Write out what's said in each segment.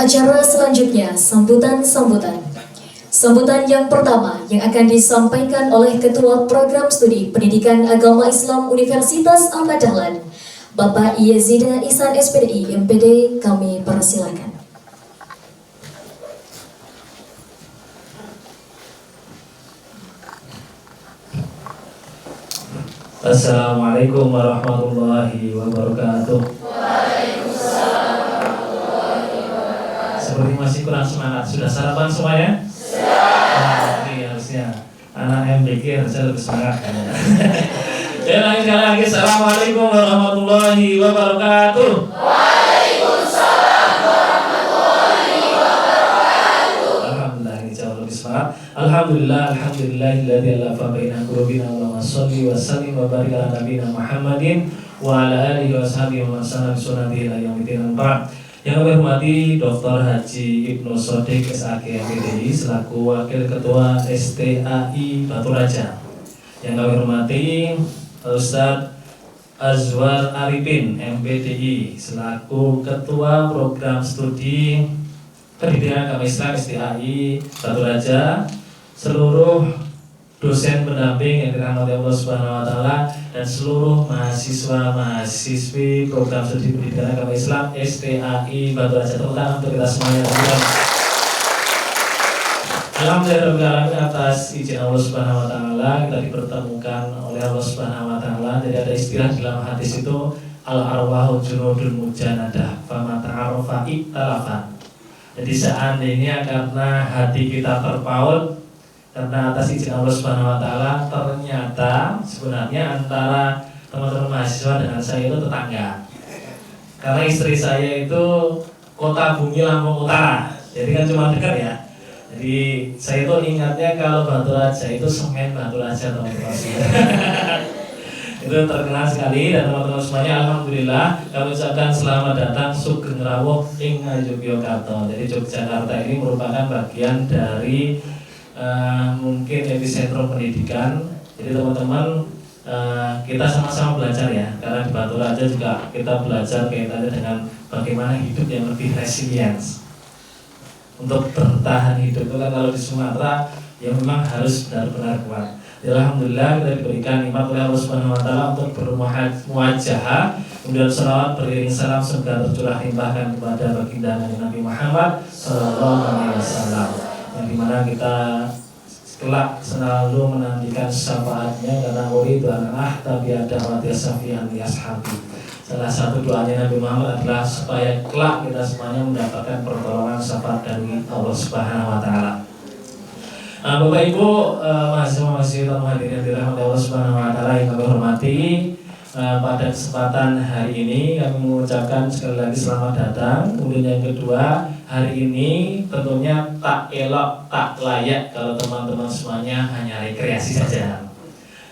acara selanjutnya sambutan-sambutan. Sambutan yang pertama yang akan disampaikan oleh Ketua Program Studi Pendidikan Agama Islam Universitas Ahmad Dahlan, Bapak Yezida Ihsan SPDI MPD, kami persilakan. Assalamualaikum warahmatullahi wabarakatuh. Waalaikumsalam warahmatullahi wabarakatuh. Seperti masih kurang semangat, sudah sarapan semuanya? Sudah. Ini harusnya anak MBK harusnya lebih semangat. Ya, sekali lagi Assalamualaikum warahmatullahi wabarakatuh. Waalaikumsalam warahmatullahi wabarakatuh. Alhamdulillah, ini jauh lebih semangat. Alhamdulillahilladzi alafa baina qulubina wa sholli wa sallim wa barik ala nabiyina Muhammadin wa ala alihi wa sahbihi wa sallam sunnati ila yaumil ba'd. Yang kami hormati Dr. Haji Ibnu Sodik SAG MPDI selaku Wakil Ketua STAI Batu Raja. Yang kami hormati Ustadz Azwar Arifin MPDI selaku Ketua Program Studi Pendidikan Agama Islam STAI Batu Raja, seluruh dosen pendamping yang dirahmati Allah Subhanahu wa taala dan seluruh mahasiswa-mahasiswi program studi pendidikan agama Islam STAI Batu Raja. Tepuk tangan untuk kita semuanya. Alhamdulillah atas izin Allah Subhanahu wa taala kita dipertemukan oleh Allah Subhanahu wa taala. Jadi ada istilah dalam hadis itu al arwahu junudun mujanadah fama ta'arofa iktalafa. Jadi seandainya karena hati kita terpaut karena atas izin Allah Subhanahu wa taala, ternyata sebenarnya antara teman-teman mahasiswa dengan saya itu tetangga. Karena istri saya itu Kota Bumi Lampung Utara. Jadi kan cuma dekat ya. Jadi saya itu ingatnya kalau Batu Raja itu semen Batu Raja teman-teman. Itu terkenal sekali dan teman-teman semuanya alhamdulillah kami ucapkan selamat datang Sugeng Rawuh ing Yogyakarta. Jadi Yogyakarta ini merupakan bagian dari mungkin epicentrum pendidikan. Jadi teman-teman kita sama-sama belajar ya, karena di Batu Raja juga kita belajar kaitannya dengan bagaimana hidup yang lebih resilience. Untuk bertahan hidup itu kan kalau di Sumatera ya memang harus benar-benar kuat. Alhamdulillah kita diberikan nikmat oleh Allah Subhanahu wa taala untuk bermuajahah, kemudian salawat beriring salam semoga tercurah limpahkan kepada baginda Nabi Muhammad sallallahu alaihi wasallam. Yang dimana kita kelak selalu menantikan syafaatnya karena uridu an ahtabi da'wati syafi'an li ashabi. Salah satu doanya Nabi Muhammad adalah supaya kelak kita semuanya mendapatkan pertolongan syafaat dari Allah Subhanahu wa taala. Bapak Ibu mahasiswa-mahasiswa dan hadirin dirahmati Allah Subhanahu wa taala yang kami hormati, pada kesempatan hari ini kami mengucapkan sekali lagi selamat datang. Kemudian yang kedua, hari ini tentunya tak elok, tak layak kalau teman-teman semuanya hanya rekreasi saja.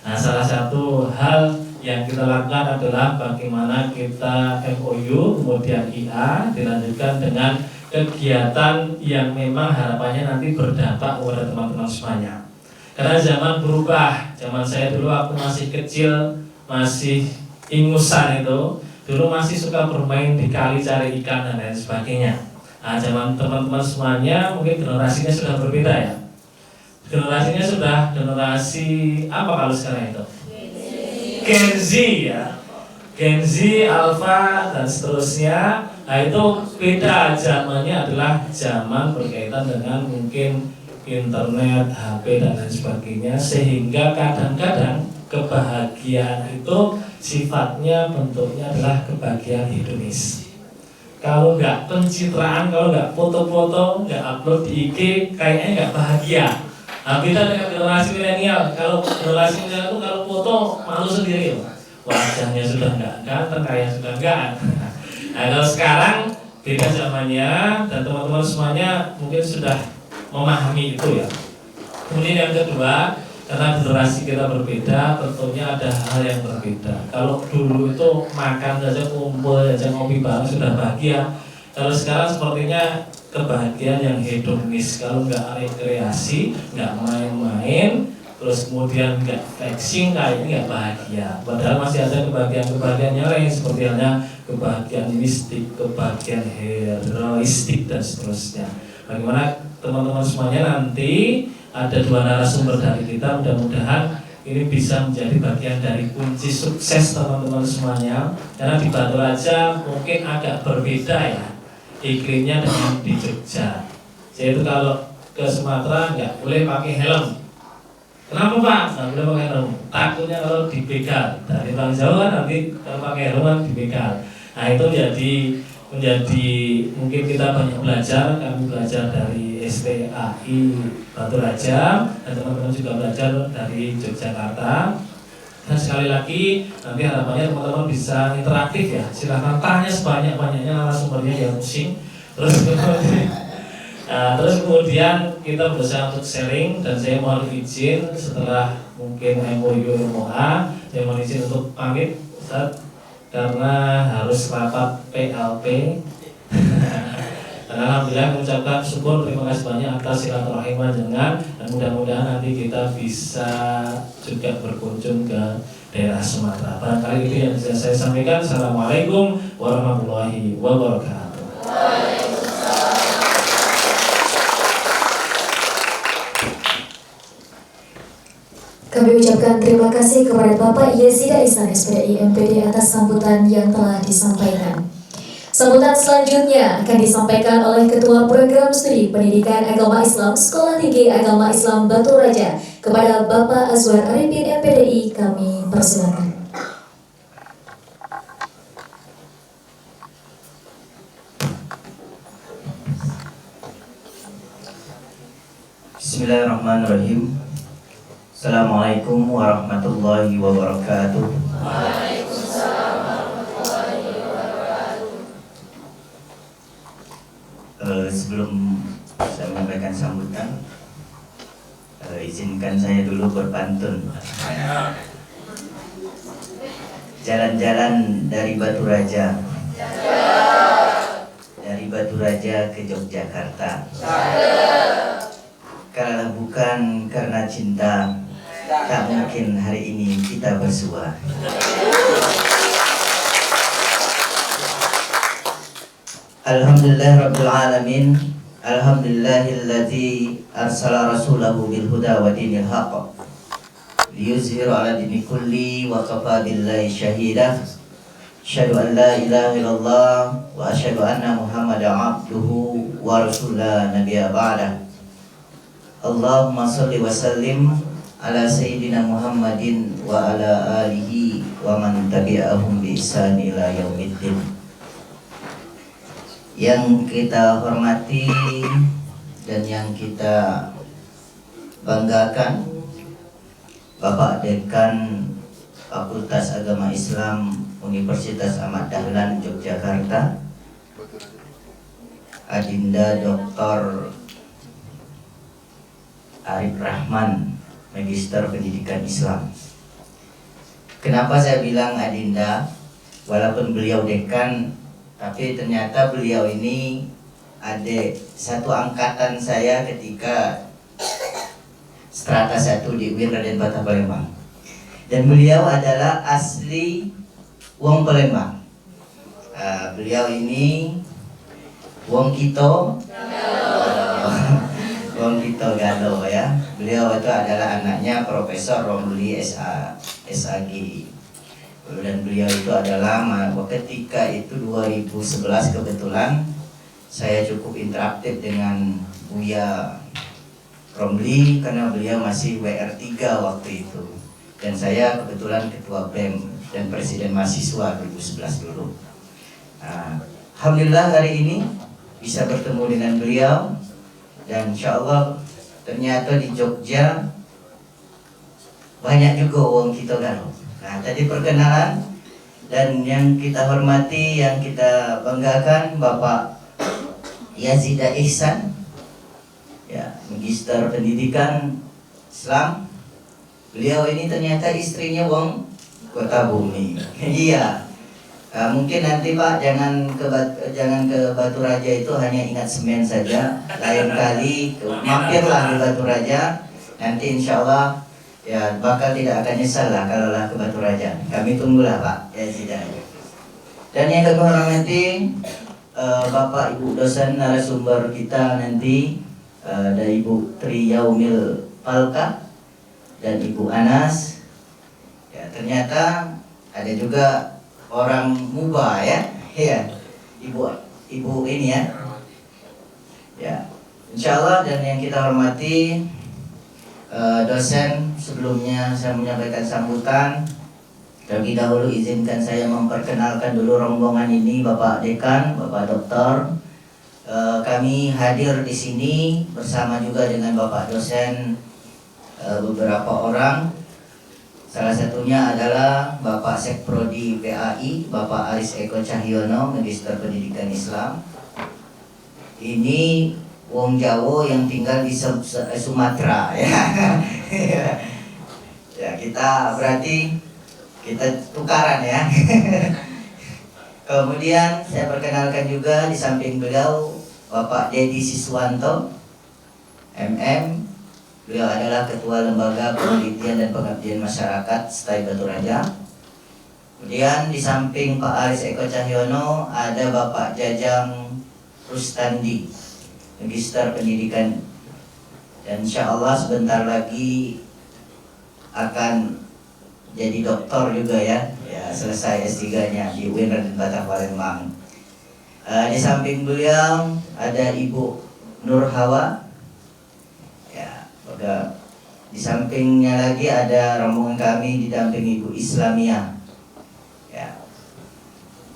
Nah, salah satu hal yang kita lakukan adalah bagaimana kita MOU, kemudian IA dilanjutkan dengan kegiatan yang memang harapannya nanti berdampak kepada teman-teman semuanya. Karena zaman berubah, zaman saya dulu waktu masih kecil, masih ingusan itu, dulu masih suka bermain di kali cari ikan dan lain sebagainya. Nah, zaman teman-teman semuanya mungkin generasinya sudah berbeda ya. Generasinya sudah generasi apa kalau sekarang itu? Gen Z ya. Gen Z, Alpha dan seterusnya. Nah itu beda, zamannya adalah zaman berkaitan dengan mungkin internet, HP dan lain sebagainya, sehingga kadang-kadang kebahagiaan itu sifatnya bentuknya adalah kebahagiaan hedonis. Kalau nggak pencitraan, kalau nggak foto-foto, nggak upload di IG, kayaknya nggak bahagia. Nah, beda dengan generasi milenial. Kalau generasi milenial itu kalau foto malu sendiri, wajahnya sudah nggak ganteng, kayak sudah nggak. Nah, kalau sekarang beda zamannya dan teman-teman semuanya mungkin sudah memahami itu ya. Kemudian yang kedua, karena generasi kita berbeda, tentunya ada hal yang berbeda. Kalau dulu itu makan saja, kumpul saja, ngopi bareng sudah bahagia. Kalau sekarang sepertinya kebahagiaan yang hedonis. Kalau nggak rekreasi, nggak main-main, terus kemudian nggak flexing kayak ini nggak bahagia. Padahal masih ada kebahagiaan-kebahagiaan yang lain seperti halnya kebahagiaan mistik, kebahagiaan heroistik dan seterusnya. Bagaimana teman-teman semuanya nanti ada 2 narasumber dari kita, mudah-mudahan ini bisa menjadi bagian dari kunci sukses teman-teman semuanya. Karena di Batu Raja mungkin agak berbeda ya iklimnya dengan di Jogja. Yaitu kalau ke Sumatera nggak boleh pakai helm. Kenapa Pak? Nggak boleh pakai helm. Takutnya kalau dibegal. Dari orang Jawa kan nanti kalau pakai helm kan dibegal. Nah itu menjadi mungkin kita banyak belajar. Kami belajar dari STAI Batu Raja dan teman-teman juga belajar dari Yogyakarta. Dan sekali lagi nanti harapannya teman-teman bisa interaktif ya. Silahkan tanya sebanyak-banyaknya narasumbernya yang pusing. Terus kemudian kita berusaha untuk sharing dan saya mohon izin setelah mungkin MOU MOA saya mohon izin untuk pamit Ustaz karena harus rapat PLP. Dan alhamdulillah mengucapkan syukur terima kasih banyak atas silaturahim panjenengan dan mudah-mudahan nanti kita bisa juga berkunjung ke daerah Sumatera. Barangkali itu yang bisa saya sampaikan. Assalamualaikum warahmatullahi wabarakatuh. Kami ucapkan terima kasih kepada Bapak Yazida Ihsan SPDI MPD atas sambutan yang telah disampaikan. Sambutan selanjutnya akan disampaikan oleh Ketua Program Studi Pendidikan Agama Islam Sekolah Tinggi Agama Islam Batu Raja kepada Bapak Azwar Arifin MPDI. Kami persilakan. Bismillahirrahmanirrahim. Assalamualaikum warahmatullahi wabarakatuh. Waalaikumsalam warahmatullahi wabarakatuh. Sebelum saya menyampaikan sambutan, izinkan saya dulu berpantun. Jalan-jalan dari Batu Raja, dari Batu Raja ke Yogyakarta. Kalau bukan karena cinta, tak mungkin hari ini kita bersua. Alhamdulillah Rabbil Alamin. Alhamdulillahilladzi arsala rasulahu bil huda wa dinil haqq liyuzhiru ala dini kulli wa kafa billahi syahida. Asyhadu an la ilaha illallah wa asyhadu anna Muhammadan abduhu wa rasulah nabiyya ba'dah. Allahumma salli wa sallim ala sayyidina Muhammadin wa ala alihi wa man tabi'ahum bi ihsan ila yaumiddin. Yang kita hormati dan yang kita banggakan, Bapak Dekan Fakultas Agama Islam Universitas Ahmad Dahlan Yogyakarta, Adinda Dr. Arif Rahman, Magister Pendidikan Islam. Kenapa saya bilang Adinda? Walaupun beliau dekan, tapi ternyata beliau ini adik satu angkatan saya ketika strata 1 di UIN Raden Patah Palembang. Dan beliau adalah asli wong Palembang. Beliau ini wong Kito, wong Kito Galo ya. Beliau itu adalah anaknya Profesor Romli SAG. Dan beliau itu adalah ketika itu 2011 kebetulan saya cukup interaktif dengan Buya Romli karena beliau masih WR3 waktu itu. Dan saya kebetulan ketua BEM dan presiden mahasiswa 2011 dulu. Alhamdulillah hari ini bisa bertemu dengan beliau. Dan insya Allah ternyata di Jogja banyak juga wong kita Galo. Nah tadi perkenalan dan yang kita hormati, yang kita banggakan Bapak Yazida Ihsan, ya, Magister Pendidikan Islam. Beliau ini ternyata istrinya wong Kota Bumi. Iya. Mungkin nanti Pak jangan ke Batu Raja itu hanya ingat semen saja. Lain kali mampirlah di Batu Raja. Nanti insya Allah Ya bakal tidak akan nyesal lah kalaulah ke Batu Raja. Kami tunggulah Pak ya sidang. Dan yang kami hormati Bapak Ibu dosen narasumber kita nanti ada Ibu Tri Yaumil Palka dan Ibu Anas. Ya ternyata ada juga orang Muba ya, ya ibu ini ya. Ya, insya Allah. Dan yang kita hormati dosen, sebelumnya saya menyampaikan sambutan. Terlebih dahulu izinkan saya memperkenalkan dulu rombongan ini, Bapak Dekan, Bapak Doktor. Kami hadir di sini bersama juga dengan Bapak dosen beberapa orang. Salah satunya adalah Bapak Sekprodi PAI, Bapak Aris Eko Cahyono, Magister Pendidikan Islam. Ini wong Jawa yang tinggal di Sumatera ya. Ya kita berarti kita tukaran ya. Kemudian saya perkenalkan juga di samping beliau Bapak Dedi Siswanto MM. Beliau adalah Ketua Lembaga Penelitian dan Pengabdian Masyarakat STAI Batu Raja. Kemudian di samping Pak Aris Eko Cahyono ada Bapak Jajang Rustandi, Magister Pendidikan. Dan insya Allah sebentar lagi akan jadi doktor juga ya, selesai S3-nya di UIN Raden Patah Palembang. Di samping beliau ada Ibu Nur Hawa. Ya, di sampingnya lagi ada rombongan kami didampingi Ibu Islamia. Ya.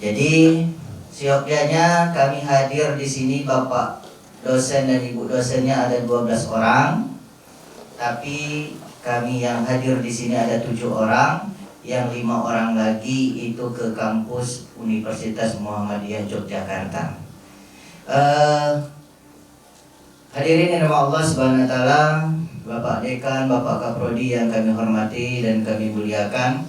Jadi siogyanya kami hadir di sini Bapak dosen dan Ibu dosennya ada 12 orang. Tapi kami yang hadir di sini ada 7 orang, yang 5 orang lagi itu ke kampus Universitas Muhammadiyah Yogyakarta. Hadirin yang nama Allah Subhanahu Wa Taala, Bapak Dekan, Bapak Kaprodi yang kami hormati dan kami muliakan.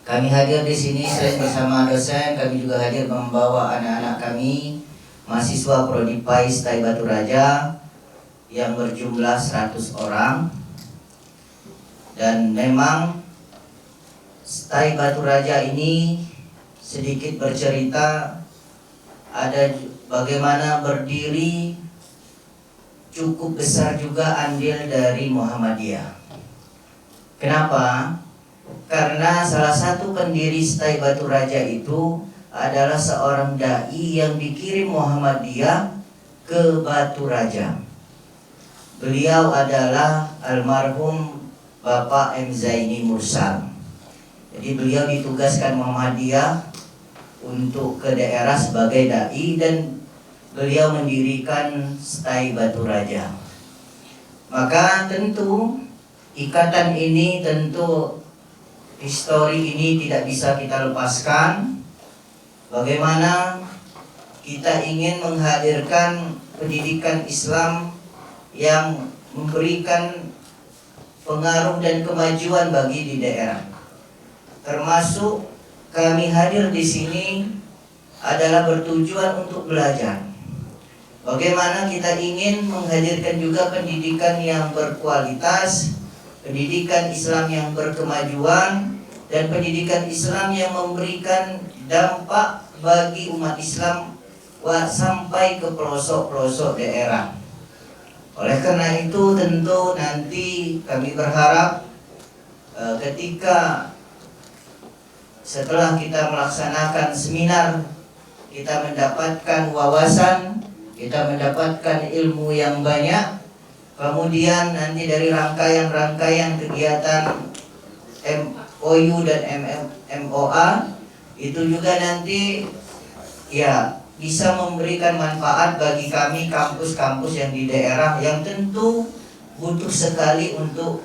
Kami hadir di sini selain bersama dosen, kami juga hadir membawa anak-anak kami, mahasiswa Prodi PAI STAI Batu Raja yang berjumlah 100 orang. Dan memang STAI Batu Raja ini sedikit bercerita ada bagaimana berdiri cukup besar juga andil dari Muhammadiyah. Kenapa? Karena salah satu pendiri STAI Batu Raja itu adalah seorang dai yang dikirim Muhammadiyah ke Batu Raja. Beliau adalah almarhum Bapak M. Zaini Mursal. Jadi beliau ditugaskan Muhammadiyah untuk ke daerah sebagai dai dan beliau mendirikan STAI Batu Raja. Maka tentu ikatan ini, tentu histori ini tidak bisa kita lepaskan. Bagaimana kita ingin menghadirkan pendidikan Islam yang memberikan pengaruh dan kemajuan bagi di daerah. Termasuk kami hadir di sini adalah bertujuan untuk belajar. Bagaimana kita ingin menghadirkan juga pendidikan yang berkualitas, pendidikan Islam yang berkemajuan, dan pendidikan Islam yang memberikan dampak bagi umat Islam sampai ke pelosok-pelosok daerah. Oleh karena itu tentu nanti kami berharap ketika setelah kita melaksanakan seminar, kita mendapatkan wawasan, kita mendapatkan ilmu yang banyak. Kemudian nanti dari rangkaian-rangkaian kegiatan MOU dan MOA itu juga nanti ya bisa memberikan manfaat bagi kami kampus-kampus yang di daerah yang tentu butuh sekali untuk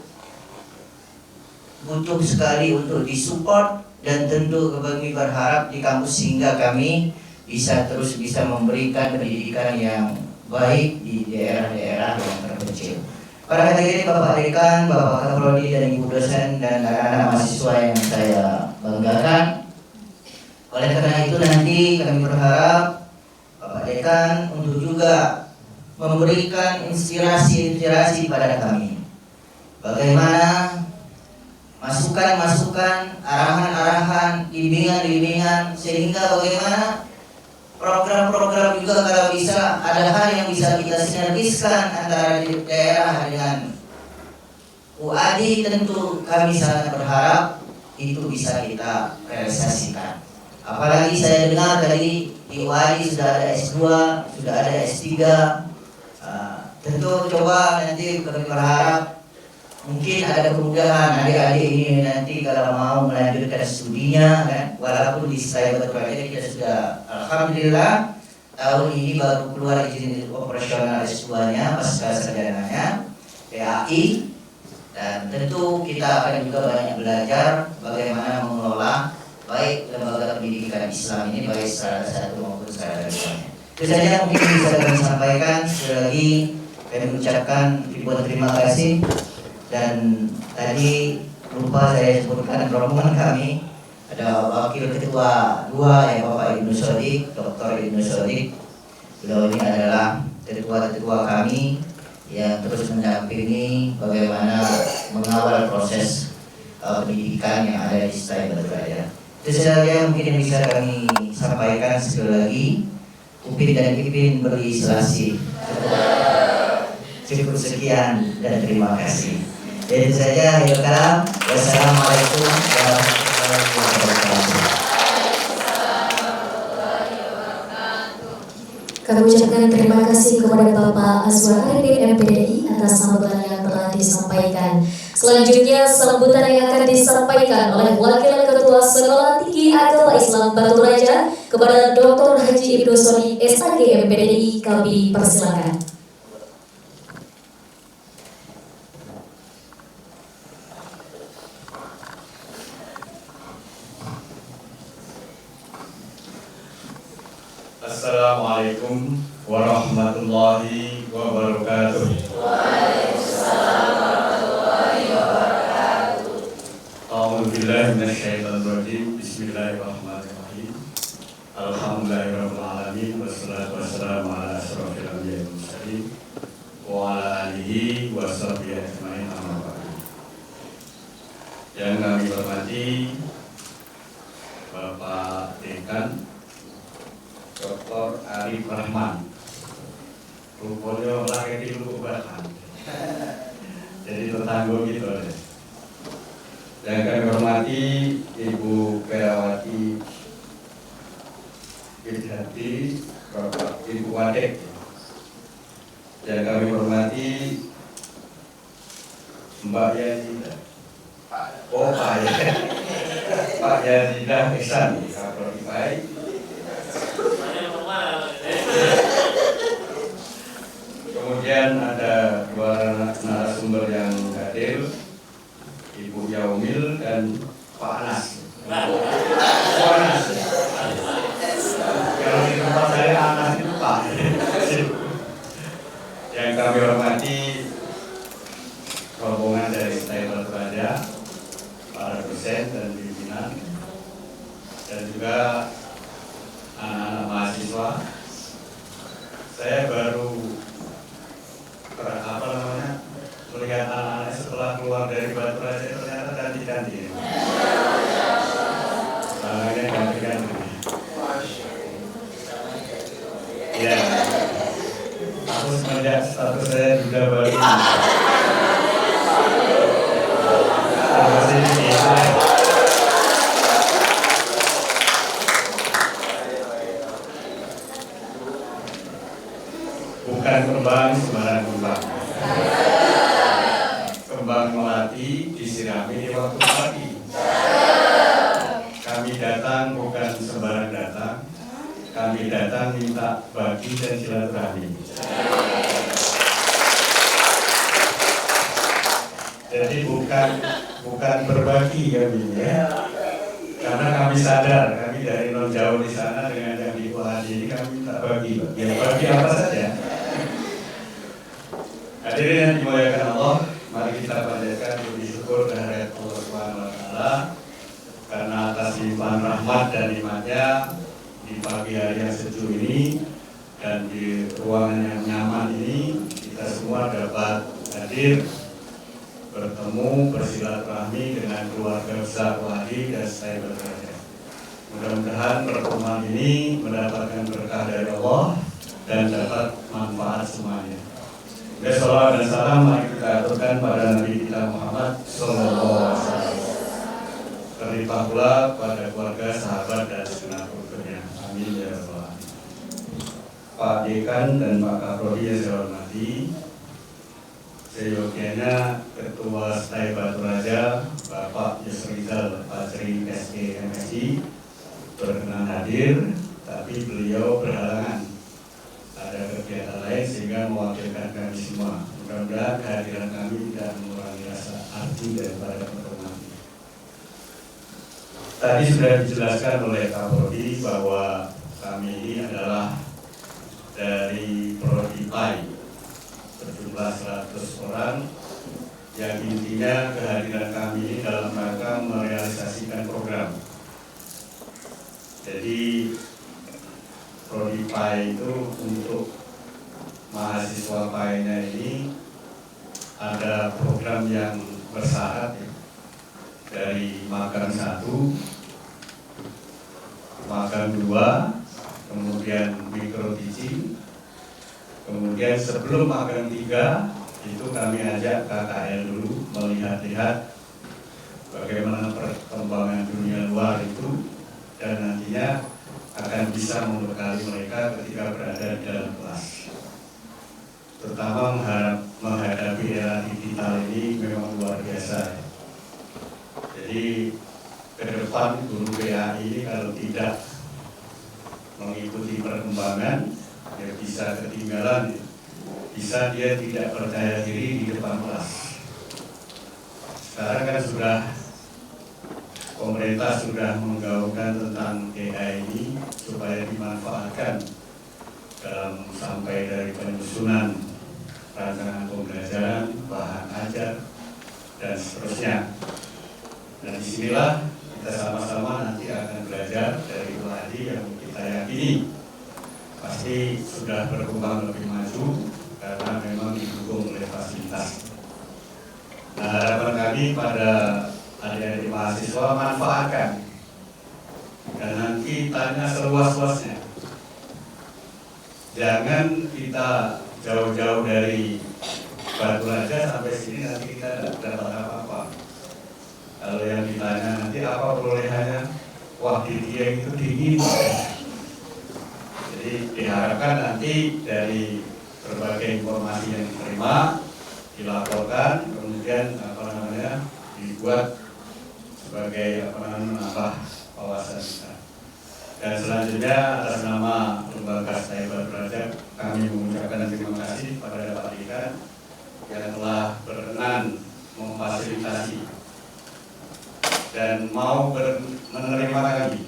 disupport, dan tentu kami berharap di kampus sehingga kami bisa memberikan pendidikan yang baik di daerah-daerah yang terpencil. Para hadirin Bapak Dekan, Bapak Kaprodi dan Ibu dosen dan anak-anak mahasiswa yang saya banggakan. Oleh karena itu nanti kami berharap Bapak Dekan untuk juga memberikan inspirasi pada kami. Bagaimana masukan-masukan, arahan-arahan, bimbingan-bimbingan, sehingga bagaimana program-program juga kalau bisa ada hal yang bisa kita sinergiskan antara daerah dengan UAD, tentu kami sangat berharap itu bisa kita realisasikan. Apalagi saya dengar tadi di UAD sudah ada S2, sudah ada S3. Tentu coba nanti kami berharap mungkin ada kemudahan adik-adik ini nanti kalau mau melanjutkan studinya kan, walaupun di Cyber Project kita sudah alhamdulillah tahun ini baru keluar izin operasional S2-nya pasca sarjananya PAI, dan tentu kita akan juga banyak belajar bagaimana mengelola baik lembaga pendidikan Islam ini baik secara satu maupun secara lainnya. Itu saja mungkin bisa kami sampaikan. Sekali lagi kami mengucapkan ribuan terima kasih. Dan tadi lupa saya sebutkan rombongan kami, ada wakil ketua 2 ya Bapak Ibnu Sodik, Dr. Ibnu Sodik. Beliau ini adalah ketua-ketua kami yang terus mendampingi bagaimana mengawal proses pendidikan yang ada di Cyber Project. Itu saja mungkin yang bisa kami sampaikan. Sekali lagi Upin dan Ipin beri selasi. Cukup sekian dan terima kasih. Jadi itu saja, akhir kalam. Wassalamualaikum warahmatullahi wabarakatuh. Kami ucapkan terima kasih kepada Bapak Azwar Arifin MPDI atas sambutan yang telah disampaikan. Selanjutnya sambutan yang akan disampaikan oleh Wakil Ketua Sekolah Tinggi Agama Islam Batu Raja kepada Dr. Haji Ibnu Sodi SAG MPDI, kami persilakan. Assalamualaikum warahmatullahi wabarakatuh. Waalaikumsalam warahmatullahi wabarakatuh. A'udzu billahi minasyaitonir rajim. Bismillahirrahmanirrahim. Alhamdulillahirabbil alamin wassalatu wassalamu ala asyrofil anbiya'i wal mursalin wa ala alihi wa sahbihi ajmain, amma ba'du. Yang kami hormati Bapak Dekan Dr. Arif Rahman, rupanya lagi di Lubatan, jadi tetangga gitu deh. Yang kami hormati Ibu Perawati Widjati, Bapak Ibu Wadek. Yang kami hormati Mbak Yazida, Pak Yazida Ihsan, Kapolri baik. Kemudian ada 2 narasumber yang hadir, Ibu Yaumil dan Pak Anas. Pak Anas. Kalau di tempat saya Anas itu Pak. Yang kami hormati rombongan dari Cyber Project, para dosen dan pimpinan, dan juga anak-anak mahasiswa. Saya baru melihat anak-anak setelah keluar dari Batu Raja ternyata cantik-cantik. Tangannya cantik-cantik. Ya, aku semenjak status saya juga baru. Bukan kembang sembarang kembang. Kembang melati disirami di waktu pagi. Kami datang bukan sembarang datang. Kami datang minta bagi dan silaturahmi. Jadi bukan berbagi kami ya. Karena kami sadar, kami dari non jauh di sana dengan yang di UAD ini kami minta bagi. Ya bagi apa saja. Hadirin yang dimuliakan Allah, mari kita panjatkan puji syukur kehadirat Allah Subhanahu wa taala karena atas limpahan rahmat dan nikmatnya di pagi hari yang sejuk ini dan di ruangan yang nyaman ini kita semua dapat hadir bertemu bertemu bersilaturahmi dengan keluarga besar Wadi dan saya berdoa. Mudah-mudahan pertemuan ini mendapatkan berkah dari Allah dan dapat manfaat semuanya. Salawat dan salam mari kita aturkan pada Nabi kita Muhammad Sallallahu Alaihi Wasallam. Terlimpah pula pada keluarga, sahabat dan segenap keluarganya. Amin ya rabbal alamin. Pak Dekan dan Pak Kaprodi yang saya hormati, seyogianya Ketua STAI Batu Raja Bapak Yusrizal Fajri SE MSI berkenan hadir, tapi beliau berhalangan ada kegiatan lain sehingga mewakilkan kami semua. Mudah-mudahan kehadiran kami tidak mengurangi rasa arti daripada pertemuan ini. Tadi sudah dijelaskan oleh Kapolri bahwa kami ini adalah dari Prodi PAI berjumlah 100 orang yang intinya kehadiran kami ini dalam rangka merealisasikan program. Jadi Prodi PAI itu untuk mahasiswa PAI-nya ini ada program yang bersyarat ya, dari magang 1, magang 2, kemudian mikro teaching, kemudian sebelum magang 3 itu kami ajak KKL dulu melihat-lihat bagaimana perkembangan dunia luar itu dan nantinya akan bisa membekali mereka ketika berada di dalam kelas. Terutama menghadapi era digital ini memang luar biasa. Jadi ke depan guru PAI ini kalau tidak mengikuti perkembangan, ya bisa ketinggalan, bisa dia tidak percaya diri di depan kelas. Sekarang kan sudah pemerintah sudah menggaungkan tentang AI ini supaya dimanfaatkan dalam sampai dari penyusunan rancangan pembelajaran, bahan ajar, dan seterusnya. Dan disinilah kita sama-sama nanti akan belajar dari Wadi yang kita yakini pasti sudah berkembang lebih maju karena memang didukung oleh fasilitas. Nah, harapan kami pada adik-adik mahasiswa manfaatkan dan nanti tanya seluas-luasnya. Jangan kita jauh-jauh dari Batu Raja sampai sini nanti kita tidak dapat apa-apa. Kalau yang ditanya nanti apa perolehannya, wah di Dieng itu dingin. Jadi diharapkan nanti dari berbagai informasi yang diterima dilaporkan, kemudian dibuat sebagai menambah wawasan kita. Dan selanjutnya atas nama lembaga STAI Batu Raja kami mengucapkan terima kasih kepada Pak Dekan yang telah berkenan memfasilitasi dan mau menerima kami.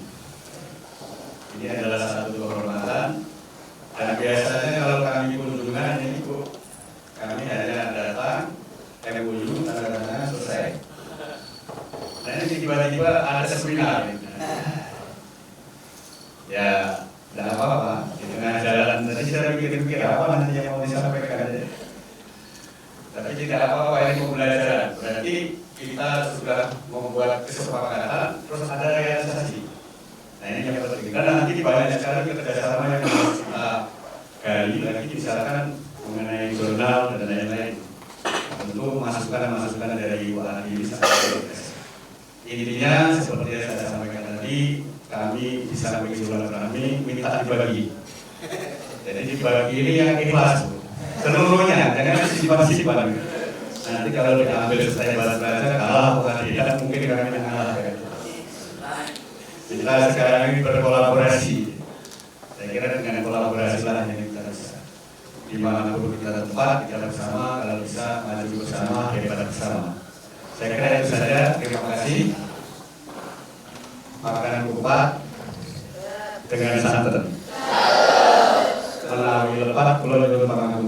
Ini adalah satu kehormatan dan biasanya kalau kami kunjungan ini Bu, kami hanya datang, MOU, tanda tangan selesai. Nah ini tiba-tiba ada seminar. Ya, tidak apa-apa. Di tengah jalan tadi saya pikir-pikir apa nanti yang mau disampaikan aja. Tapi tidak apa-apa, ini pembelajaran. Berarti kita sudah membuat kesepakatan, terus ada realisasi. Nah ini yang penting. Karena nanti banyak sekali kerjasama yang harus kita gali lagi, misalkan mengenai jurnal dan lain-lain. Tentu masukan-masukan dari WAD ini sangat berharga. Intinya seperti yang saya sampaikan tadi, kami bisa silaturahmi minta dibagi. Jadi dibagi ini yang ikhlas seluruhnya, jangan simpan-simpan. Nanti kalau diambil STAI Batu Raja kalah, tidak mungkin kami kalah. Kita sekarang ini berkolaborasi. Saya kira dengan kolaborasi lah yang kita bisa. Dimanapun kita tempat, kita bersama, kalau bisa maju bersama, hebat bersama. Saya kira itu saja. Terima kasih. Makanan kupat dengan santan. Menawi lepat, pulau dengan pangan.